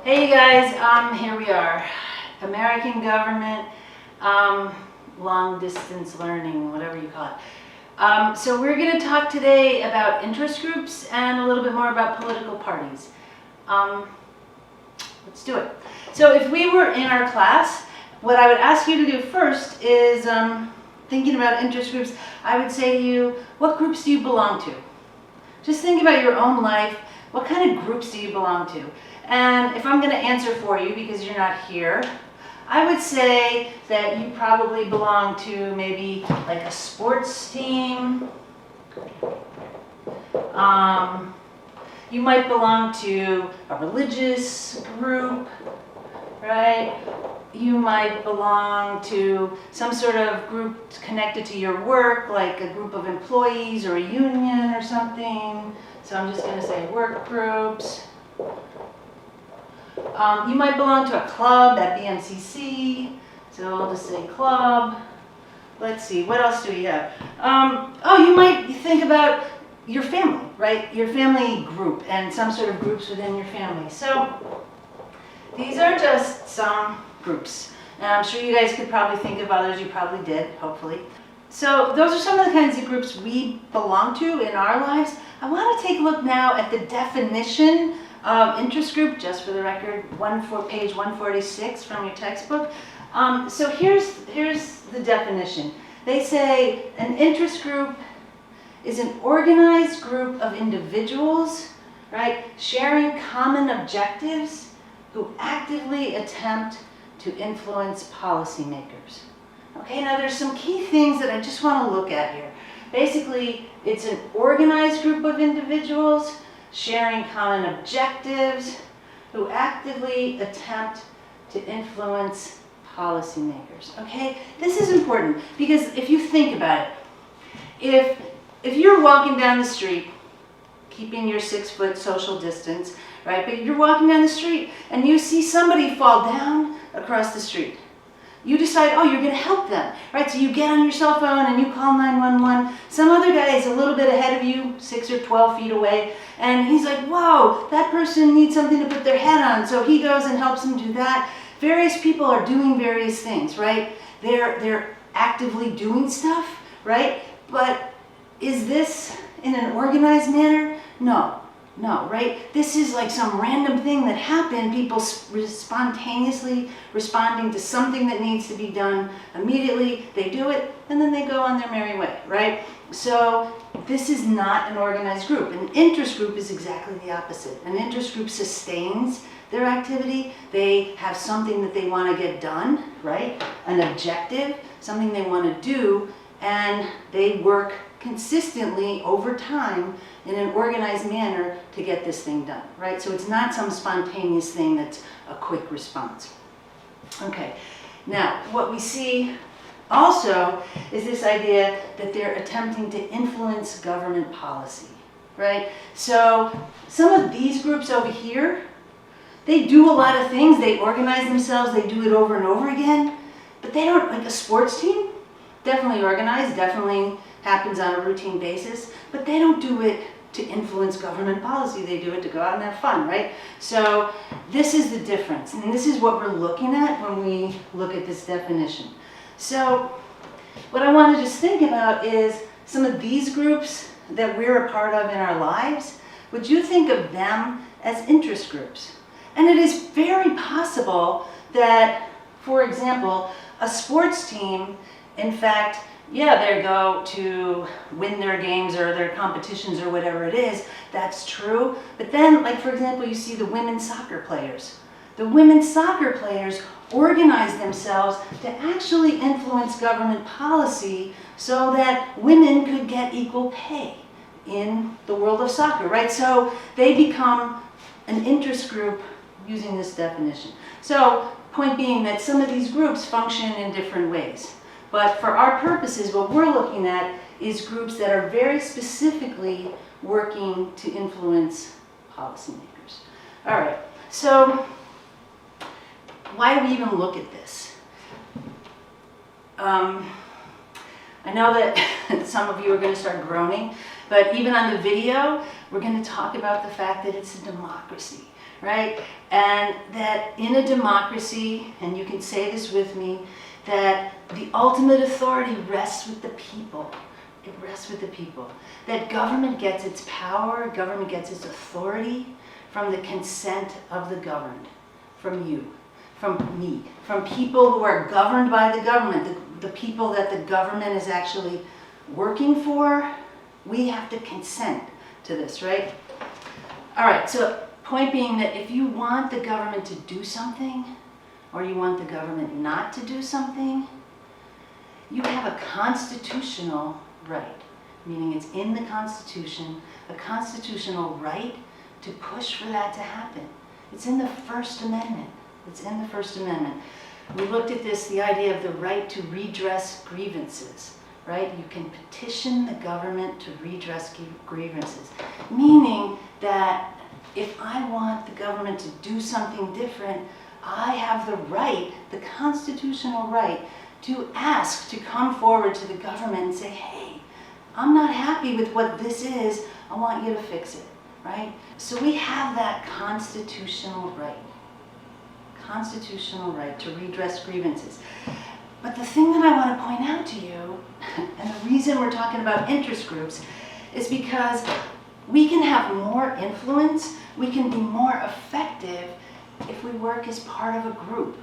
Hey you guys, here we are. American government, long distance learning, whatever you call it. So we're going to talk today about interest groups and a little bit more about political parties. Let's do it. So if we were in our class, what I would ask you to do first is, thinking about interest groups, I would say to you, what groups do you belong to? Just think about your own life. What kind of groups do you belong to? And if I'm going to answer for you because you're not here, I would say that you probably belong to maybe like a sports team. You might belong to a religious group, right? You might belong to some sort of group connected to your work, like a group of employees or a union or something. So I'm just going to say work groups. You might belong to a club at BMCC, so I'll just say club. Let's see, what else do we have? You might think about your family, right? Your family group and some sort of groups within your family. So these are just some groups. And I'm sure you guys could probably think of others. You probably did, hopefully. So those are some of the kinds of groups we belong to in our lives. I want to take a look now at the definition of interest group, just for the record, page 146 from your textbook. So here's the definition. They say an interest group is an organized group of individuals, right, sharing common objectives who actively attempt to influence policymakers. Okay, now there's some key things that I just want to look at here. Basically, it's an organized group of individuals sharing common objectives who actively attempt to influence policymakers. Okay, this is important because if you think about it, if you're walking down the street, keeping your 6-foot social distance, right, but you're walking down the street and you see somebody fall down across the street. You decide, oh, you're going to help them, right? So you get on your cell phone and you call 911. Some other guy is a little bit ahead of you, 6 or 12 feet away, and he's like, whoa, that person needs something to put their head on. So he goes and helps them do that. Various people are doing various things, right? They're actively doing stuff, right? But is this in an organized manner? No, right? This is like some random thing that happened, people spontaneously responding to something that needs to be done immediately. They do it, and then they go on their merry way, right? So this is not an organized group. An interest group is exactly the opposite. An interest group sustains their activity. They have something that they want to get done, right? An objective, something they want to do, and they work consistently over time in an organized manner to get this thing done, right? So it's not some spontaneous thing that's a quick response. Okay, now what we see also is this idea that they're attempting to influence government policy, right? So some of these groups over here, they do a lot of things, they organize themselves, they do it over and over again, but they don't, like a sports team, definitely organized, definitely happens on a routine basis, but they don't do it to influence government policy. They do it to go out and have fun, right? So this is the difference, and this is what we're looking at when we look at this definition. So what I want to just think about is some of these groups that we're a part of in our lives. Would you think of them as interest groups? And it is very possible that, for example, a sports team, in fact, yeah, they go to win their games or their competitions or whatever it is. That's true. But then, like for example, you see the women's soccer players. The women's soccer players organize themselves to actually influence government policy so that women could get equal pay in the world of soccer, right? So they become an interest group using this definition. So point being that some of these groups function in different ways. But for our purposes, what we're looking at is groups that are very specifically working to influence policymakers. All right, so why do we even look at this? I know that some of you are going to start groaning, but even on the video, we're going to talk about the fact that it's a democracy, right? And that in a democracy, and you can say this with me, that the ultimate authority rests with the people. It rests with the people. That government gets its power, government gets its authority from the consent of the governed, from you, from me, from people who are governed by the government, the people that the government is actually working for. We have to consent to this, right? All right, so point being that if you want the government to do something, or you want the government not to do something, you have a constitutional right, meaning it's in the Constitution, a constitutional right to push for that to happen. It's in the First Amendment. It's in the First Amendment. We looked at this, the idea of the right to redress grievances, right? You can petition the government to redress grievances, meaning that if I want the government to do something different, I have the right, the constitutional right, to ask to come forward to the government and say, hey, I'm not happy with what this is, I want you to fix it, right? So we have that constitutional right to redress grievances. But the thing that I want to point out to you, and the reason we're talking about interest groups, is because we can have more influence, we can be more effective if we work as part of a group.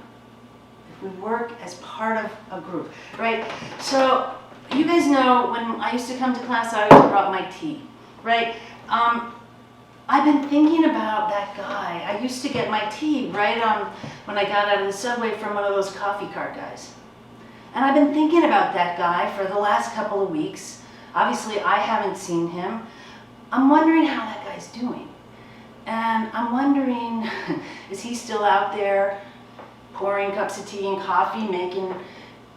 If we work as part of a group, right? So you guys know when I used to come to class, I always brought my tea, right? I've been thinking about that guy. I used to get my tea right when I got out of the subway from one of those coffee cart guys. And I've been thinking about that guy for the last couple of weeks. Obviously, I haven't seen him. I'm wondering how that guy's doing. And I'm wondering, is he still out there pouring cups of tea and coffee, making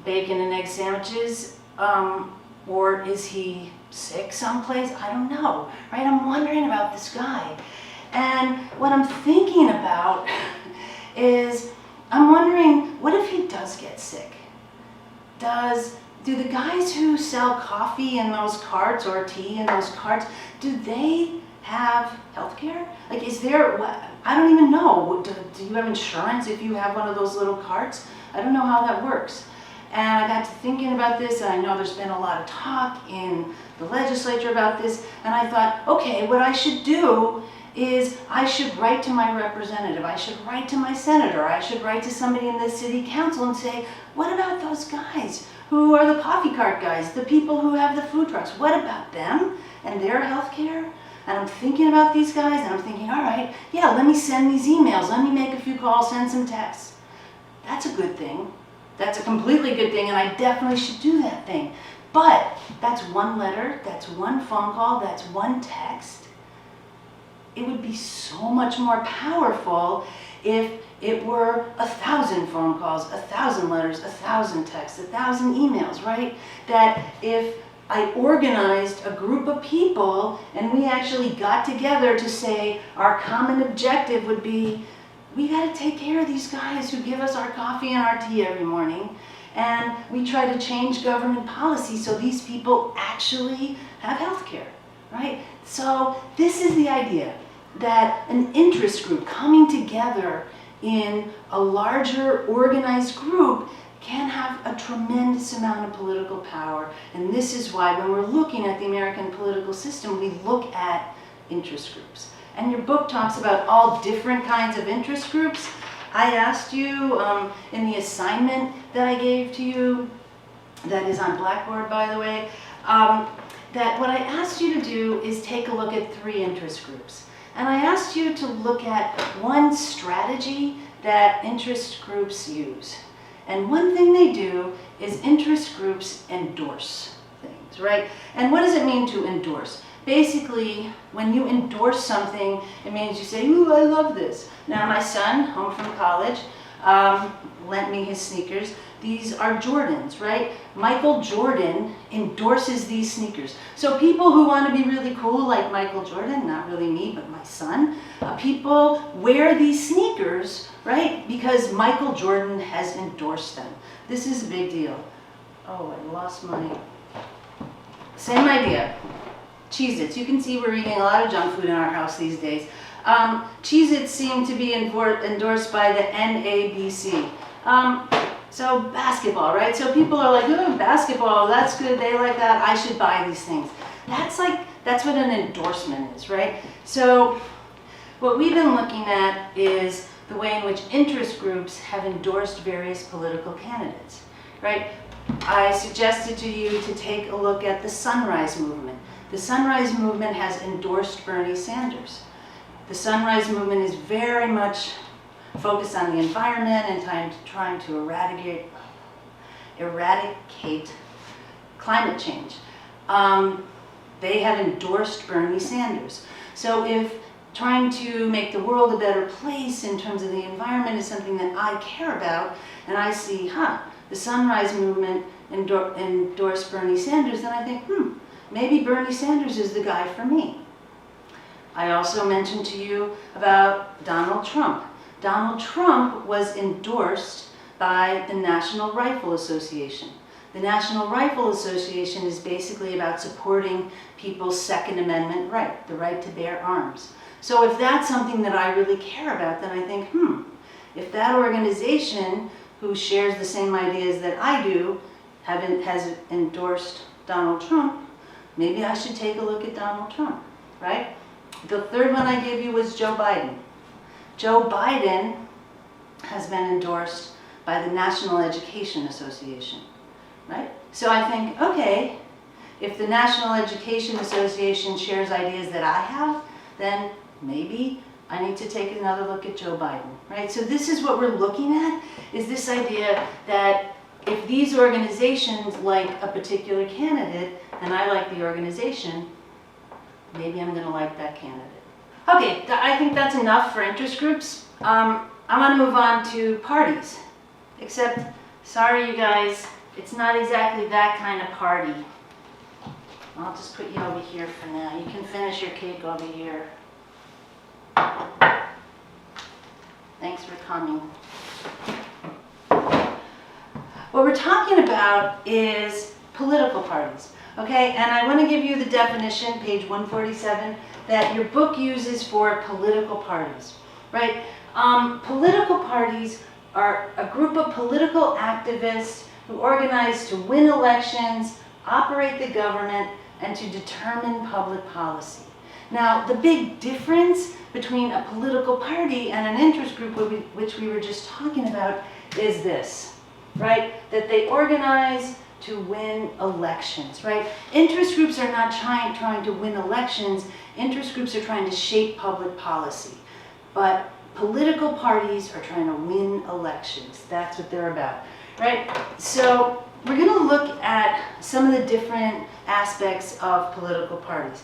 bacon and egg sandwiches? Or is he sick someplace? I don't know, right? I'm wondering about this guy. And what I'm thinking about is, I'm wondering, what if he does get sick? Do the guys who sell coffee in those carts or tea in those carts, do they have health care? Like, is there, I don't even know, do you have insurance if you have one of those little carts? I don't know how that works. And I got to thinking about this, and I know there's been a lot of talk in the legislature about this, and I thought, okay, what I should do is I should write to my representative, I should write to my senator, I should write to somebody in the city council and say, what about those guys who are the coffee cart guys, the people who have the food trucks? What about them and their health care? And I'm thinking about these guys, and I'm thinking, all right, yeah, let me send these emails, let me make a few calls, send some texts. That's a good thing. That's a completely good thing, and I definitely should do that thing. But that's one letter, that's one phone call, that's one text. It would be so much more powerful if it were 1,000 phone calls, 1,000 letters, 1,000 texts, 1,000 emails, right? That if I organized a group of people and we actually got together to say our common objective would be, we got to take care of these guys who give us our coffee and our tea every morning, and we try to change government policy so these people actually have health care, right? So this is the idea, that an interest group coming together in a larger organized group can have a tremendous amount of political power. And this is why when we're looking at the American political system, we look at interest groups. And your book talks about all different kinds of interest groups. I asked you in the assignment that I gave to you, that is on Blackboard, by the way, that what I asked you to do is take a look at 3 interest groups. And I asked you to look at one strategy that interest groups use. And one thing they do is interest groups endorse things, right? And what does it mean to endorse? Basically, when you endorse something, it means you say, ooh, I love this. Now my son, home from college, lent me his sneakers. These are Jordans, right? Michael Jordan endorses these sneakers. So people who want to be really cool like Michael Jordan, not really me, but my son, people wear these sneakers, right? Because Michael Jordan has endorsed them. This is a big deal. Oh, I lost my... Same idea. Cheez-Its. You can see we're eating a lot of junk food in our house these days. Cheez-Its seem to be endorsed by the NABC. So basketball, right? So people are like, oh, basketball, that's good, they like that, I should buy these things. That's what an endorsement is, right? So what we've been looking at is the way in which interest groups have endorsed various political candidates, right? I suggested to you to take a look at the Sunrise Movement. The Sunrise Movement has endorsed Bernie Sanders. The Sunrise Movement is very much focused on the environment and trying to eradicate climate change. They have endorsed Bernie Sanders. So if trying to make the world a better place in terms of the environment is something that I care about, and I see, the Sunrise Movement endorsed Bernie Sanders, then I think, maybe Bernie Sanders is the guy for me. I also mentioned to you about Donald Trump. Donald Trump was endorsed by the National Rifle Association. The National Rifle Association is basically about supporting people's Second Amendment right, the right to bear arms. So if that's something that I really care about, then I think, if that organization who shares the same ideas that I do has endorsed Donald Trump, maybe I should take a look at Donald Trump, right? The third one I gave you was Joe Biden. Joe Biden has been endorsed by the National Education Association, right? So I think, okay, if the National Education Association shares ideas that I have, then maybe I need to take another look at Joe Biden, right? So this is what we're looking at, is this idea that if these organizations like a particular candidate, and I like the organization, maybe I'm gonna like that candidate. Okay, I think that's enough for interest groups. I want to move on to parties. Except, sorry you guys, it's not exactly that kind of party. I'll just put you over here for now. You can finish your cake over here. Thanks for coming. What we're talking about is political parties, okay? And I want to give you the definition, page 147, that your book uses for political parties, right? Political parties are a group of political activists who organize to win elections, operate the government, and to determine public policy. Now, the big difference between a political party and an interest group, which we were just talking about, is this, right? That they organize to win elections, right? Interest groups are not trying to win elections. Interest groups are trying to shape public policy. But political parties are trying to win elections. That's what they're about, right? So we're going to look at some of the different aspects of political parties.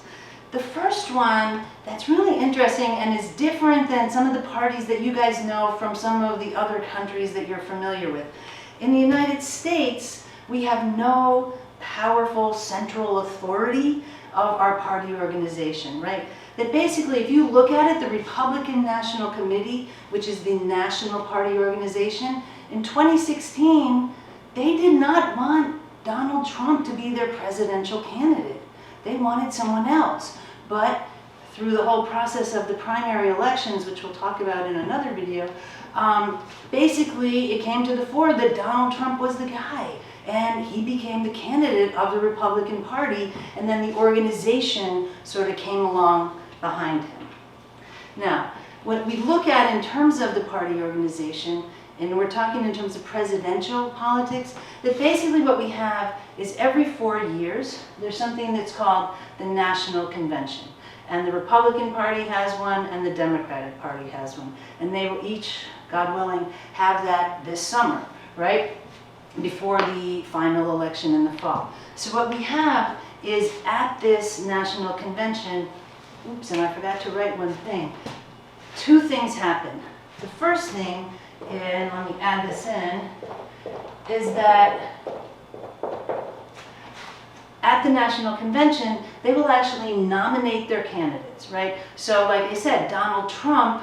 The first one that's really interesting and is different than some of the parties that you guys know from some of the other countries that you're familiar with. In the United States, we have no powerful central authority of our party organization, right? That basically, if you look at it, the Republican National Committee, which is the national party organization, in 2016, they did not want Donald Trump to be their presidential candidate. They wanted someone else. But through the whole process of the primary elections, which we'll talk about in another video, basically it came to the fore that Donald Trump was the guy. And he became the candidate of the Republican Party, and then the organization sort of came along behind him. Now, what we look at in terms of the party organization, and we're talking in terms of presidential politics, that basically what we have is every 4 years, there's something that's called the National Convention. And the Republican Party has one, and the Democratic Party has one. And they will each, God willing, have that this summer, right? Before the final election in the fall. So what we have is at this National Convention, oops, and I forgot to write one thing. Two things happen. The first thing, and let me add this in, is that at the National Convention, they will actually nominate their candidates, right? So like I said, Donald Trump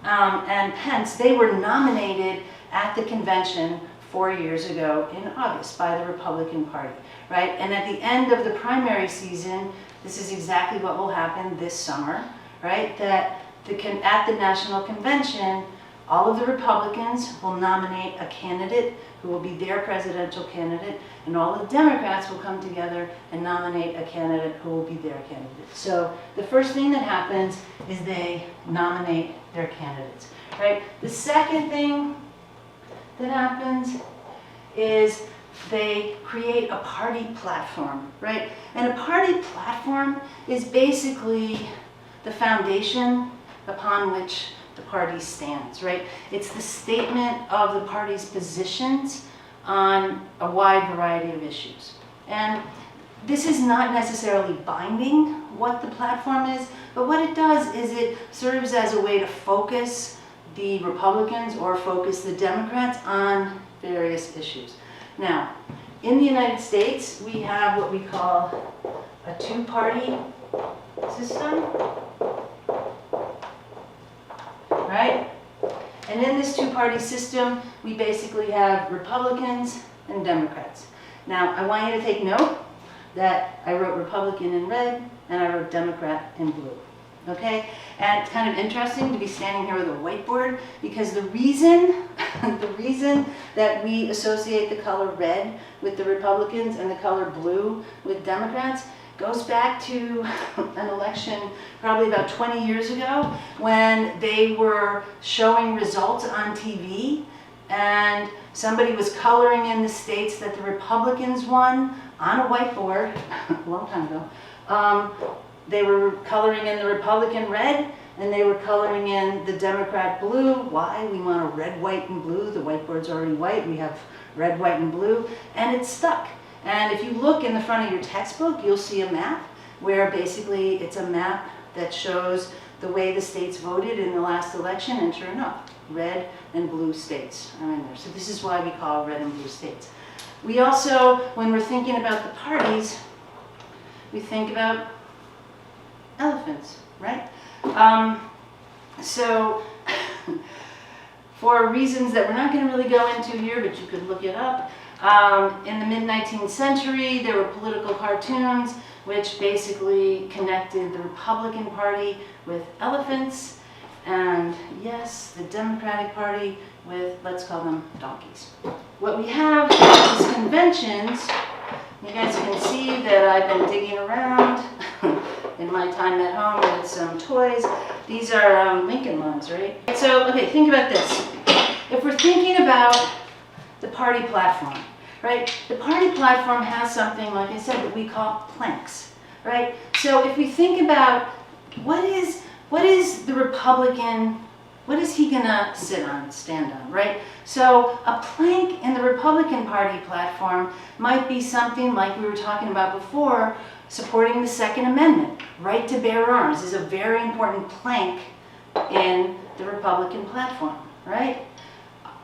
and Pence, they were nominated at the convention 4 years ago in August by the Republican Party, right? And at the end of the primary season, this is exactly what will happen this summer, right? That at the National Convention, all of the Republicans will nominate a candidate who will be their presidential candidate, and all the Democrats will come together and nominate a candidate who will be their candidate. So the first thing that happens is they nominate their candidates, right? The second thing that happens is they create a party platform, right? And a party platform is basically the foundation upon which the party stands, right? It's the statement of the party's positions on a wide variety of issues. And this is not necessarily binding what the platform is, but what it does is it serves as a way to focus the Republicans or focus the Democrats on various issues. Now, in the United States, we have what we call a two-party system, right? And in this two-party system, we basically have Republicans and Democrats. Now, I want you to take note that I wrote Republican in red and I wrote Democrat in blue, okay? And it's kind of interesting to be standing here with a whiteboard because the reason that we associate the color red with the Republicans and the color blue with Democrats goes back to an election probably about 20 years ago when they were showing results on TV and somebody was coloring in the states that the Republicans won on a whiteboard a long time ago. They were coloring in the Republican red and they were coloring in the Democrat blue. Why? We want a red, white, and blue. The whiteboard's already white. We have red, white, and blue, and it's stuck. And if you look in the front of your textbook, you'll see a map where basically it's a map that shows the way the states voted in the last election, and sure enough, red and blue states are in there. So this is why we call red and blue states. We also, when we're thinking about the parties, we think about elephants, right? So for reasons that we're not going to really go into here, but you could look it up, in the mid-19th century, there were political cartoons which basically connected the Republican Party with elephants, and yes, the Democratic Party with, let's call them, donkeys. What we have is conventions. You guys can see that I've been digging around in my time at home with some toys. These are Lincoln Logs, right? So, okay, think about this. If we're thinking about the party platform, right? The party platform has something, like I said, that we call planks, right? So if we think about what is the Republican, what is he gonna stand on, right? So a plank in the Republican Party platform might be something like we were talking about before, supporting the Second Amendment. Right to bear arms is a very important plank in the Republican platform, right?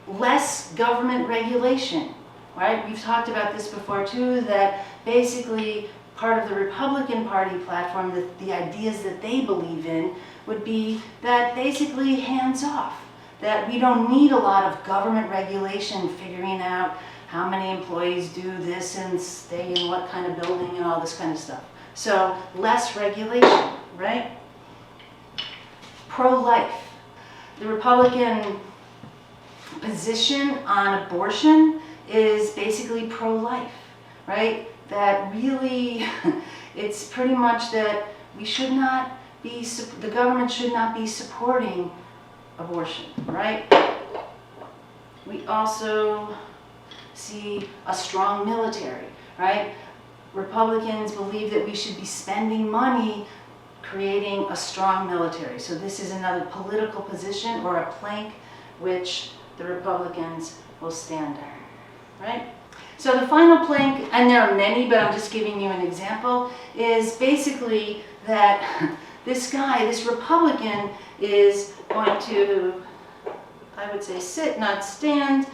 Less government regulation, right? We've talked about this before too, that basically part of the Republican Party platform, the ideas that they believe in would be that basically hands off, that we don't need a lot of government regulation figuring out how many employees do this and stay in what kind of building and all this kind of stuff. So less regulation, right? Pro-life. The Republican position on abortion is basically pro-life, right? That really, it's pretty much that we should not be, the government should not be supporting abortion, right? We also see a strong military, right? Republicans believe that we should be spending money creating a strong military. So this is another political position or a plank which the Republicans will stand on, right? So the final plank, and there are many, but I'm just giving you an example, is basically that this guy, this Republican, is going to, I would say, sit, not stand,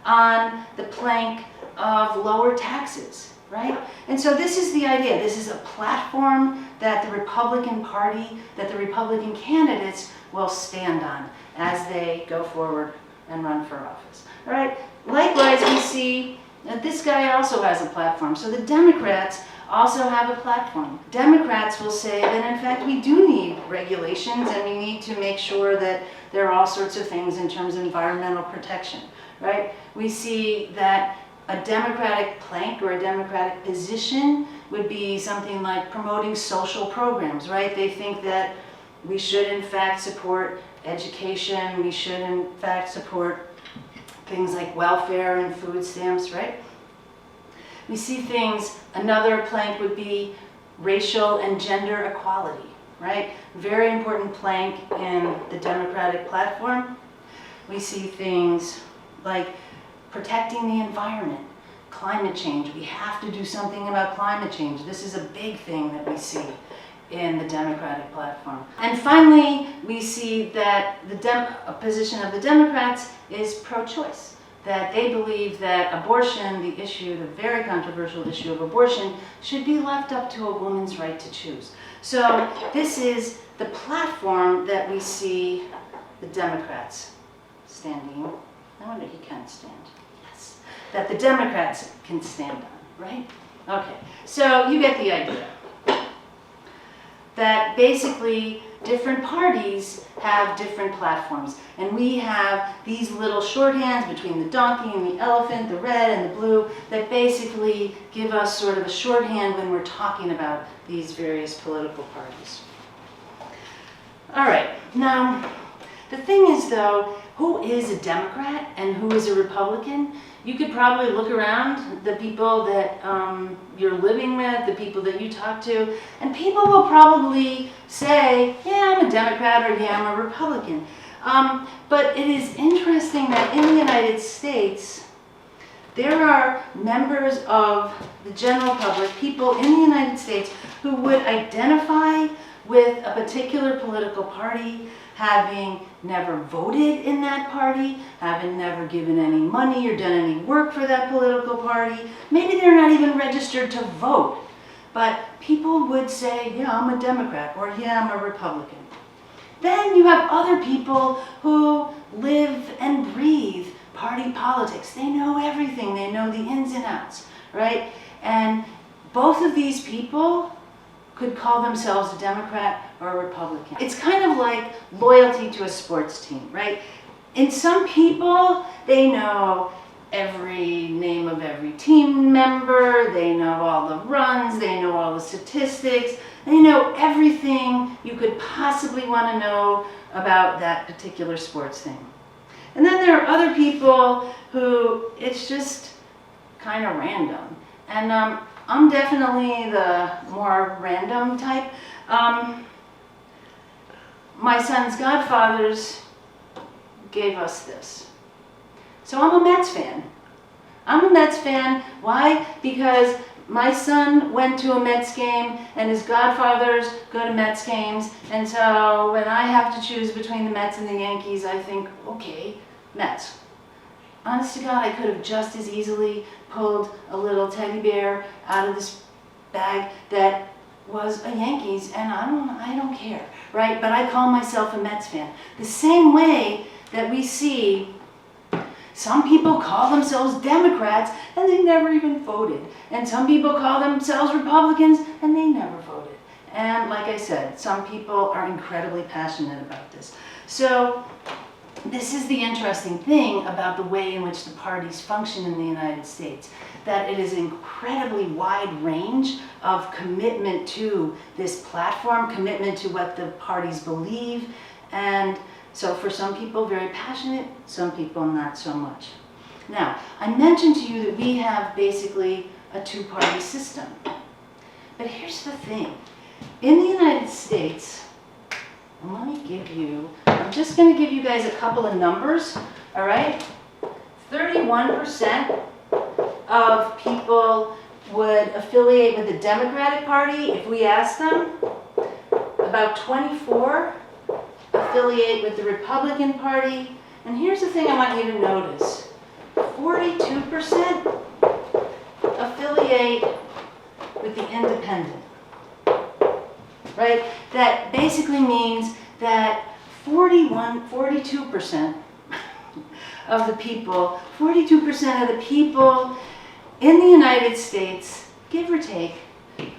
on the plank of lower taxes, right? And so this is the idea. This is a platform that the Republican Party, that the Republican candidates will stand on as they go forward and run for office, all right? Likewise, we see that this guy also has a platform. So the Democrats also have a platform. Democrats will say that in fact we do need regulations and we need to make sure that there are all sorts of things in terms of environmental protection, right? We see that a Democratic plank or a Democratic position would be something like promoting social programs, right? They think that we should in fact support education, we should in fact support things like welfare and food stamps, right? We see things, another plank would be racial and gender equality, right? Very important plank in the Democratic platform. We see things like protecting the environment, climate change. We have to do something about climate change. This is a big thing that we see in the Democratic platform. And finally, we see that a position of the Democrats is pro-choice, that they believe that abortion, the issue, the very controversial issue of abortion, should be left up to a woman's right to choose. So this is the platform that we see the Democrats standing. I wonder he can stand. Yes. That the Democrats can stand on, right? Okay, so you get the idea. That basically different parties have different platforms. And we have these little shorthands between the donkey and the elephant, the red and the blue, that basically give us sort of a shorthand when we're talking about these various political parties. All right, now the thing is though, who is a Democrat and who is a Republican? You could probably look around the people that you're living with, the people that you talk to, and people will probably say, yeah, I'm a Democrat or yeah, I'm a Republican. But it is interesting that in the United States, there are members of the general public, people in the United States, who would identify with a particular political party, having never voted in that party, having never given any money or done any work for that political party. Maybe they're not even registered to vote, but people would say, yeah, I'm a Democrat, or yeah, I'm a Republican. Then you have other people who live and breathe party politics. They know everything. They know the ins and outs, right? And both of these people could call themselves a Democrat or a Republican. It's kind of like loyalty to a sports team, right? In some people, they know every name of every team member, they know all the runs, they know all the statistics, they know everything you could possibly want to know about that particular sports thing. And then there are other people who it's just kind of random. And I'm definitely the more random type. My son's godfathers gave us this. So I'm a Mets fan. I'm a Mets fan. Why? Because my son went to a Mets game and his godfathers go to Mets games. And so when I have to choose between the Mets and the Yankees, I think, okay, Mets. Honest to God, I could have just as easily pulled a little teddy bear out of this bag that was a Yankees, and I don't care, right? But I call myself a Mets fan. The same way that we see some people call themselves Democrats and they never even voted. And some people call themselves Republicans and they never voted. And like I said, some people are incredibly passionate about this. So this is the interesting thing about the way in which the parties function in the United States, that it is an incredibly wide range of commitment to this platform, commitment to what the parties believe, and so for some people very passionate, some people not so much. Now, I mentioned to you that we have basically a two-party system. But here's the thing. In the United States, and let me give you, I'm just going to give you guys a couple of numbers, all right? 31% of people would affiliate with the Democratic Party if we asked them. About 24 affiliate with the Republican Party. And here's the thing I want you to notice. 42% affiliate with the Independent. Right? That basically means that 42% of the people, 42% of the people in the United States, give or take,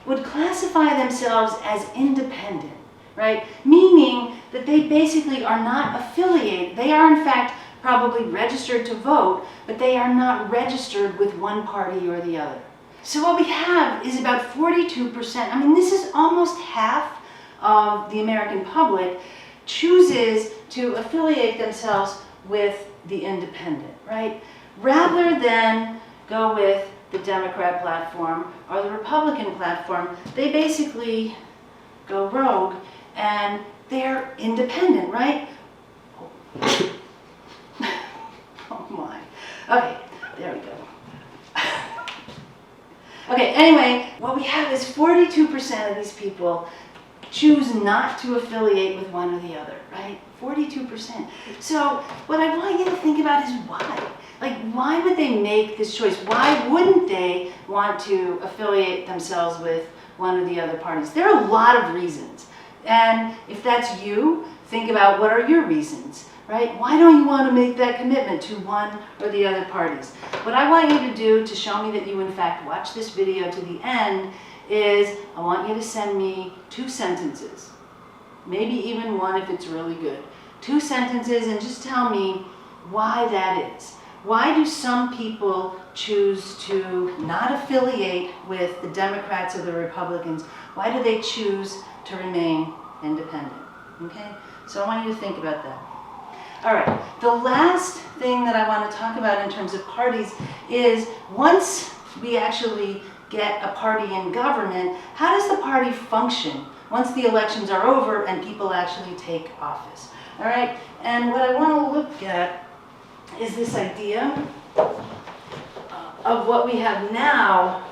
would classify themselves as independent, right? Meaning that they basically are not affiliated. They are in fact probably registered to vote, but they are not registered with one party or the other. So what we have is about 42%. I mean, this is almost half of the American public chooses to affiliate themselves with the independent, right? Rather than go with the Democrat platform or the Republican platform, they basically go rogue and they're independent, right? Oh my. Okay, there we go. Okay, anyway, what we have is 42% of these people choose not to affiliate with one or the other, right? 42%. So what I want you to think about is why. Like, why would they make this choice? Why wouldn't they want to affiliate themselves with one or the other parties? There are a lot of reasons. And if that's you, think about what are your reasons, right? Why don't you want to make that commitment to one or the other parties? What I want you to do to show me that you in fact watch this video to the end is I want you to send me 2 sentences, maybe even one if it's really good. 2 sentences, and just tell me why that is. Why do some people choose to not affiliate with the Democrats or the Republicans? Why do they choose to remain independent? Okay, so I want you to think about that. All right, the last thing that I want to talk about in terms of parties is once we actually get a party in government, how does the party function once the elections are over and people actually take office? All right, and what I want to look at is this idea of what we have now,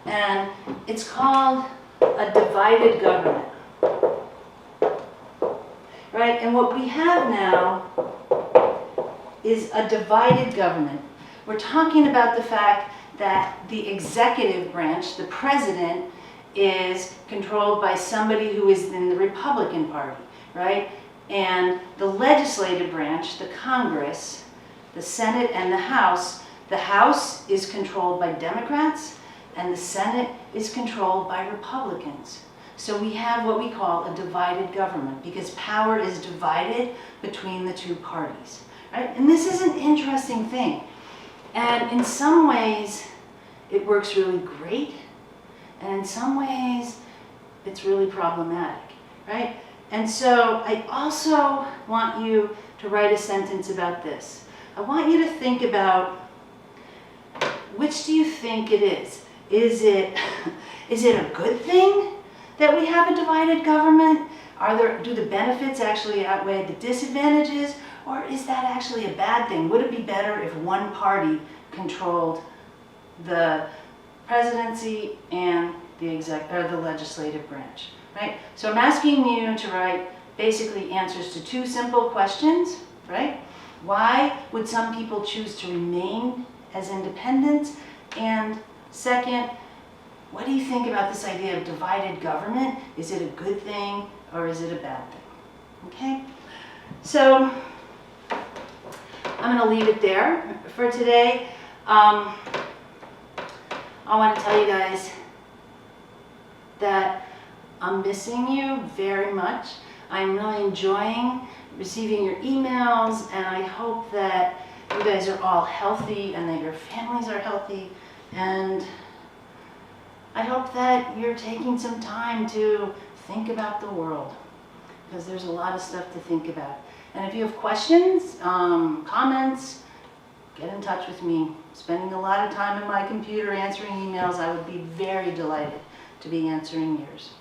and it's called a divided government. Right, and what we have now is a divided government. We're talking about the fact that the executive branch, the president, is controlled by somebody who is in the Republican Party, right? And the legislative branch, the Congress, the Senate and the House is controlled by Democrats and the Senate is controlled by Republicans. So we have what we call a divided government because power is divided between the 2 parties, right? And this is an interesting thing. And in some ways, it works really great. And in some ways, it's really problematic, right? And so I also want you to write a sentence about this. I want you to think about which do you think it is? Is it a good thing that we have a divided government? Do the benefits actually outweigh the disadvantages? Or is that actually a bad thing? Would it be better if one party controlled the presidency and the legislative branch, right? So I'm asking you to write basically answers to 2 simple questions, right? Why would some people choose to remain as independents? And second, what do you think about this idea of divided government? Is it a good thing or is it a bad thing? Okay, so I'm going to leave it there for today. I want to tell you guys that I'm missing you very much. I'm really enjoying receiving your emails, and I hope that you guys are all healthy and that your families are healthy, and I hope that you're taking some time to think about the world, because there's a lot of stuff to think about. And if you have questions, comments, get in touch with me. Spending a lot of time in my computer answering emails, I would be very delighted to be answering yours.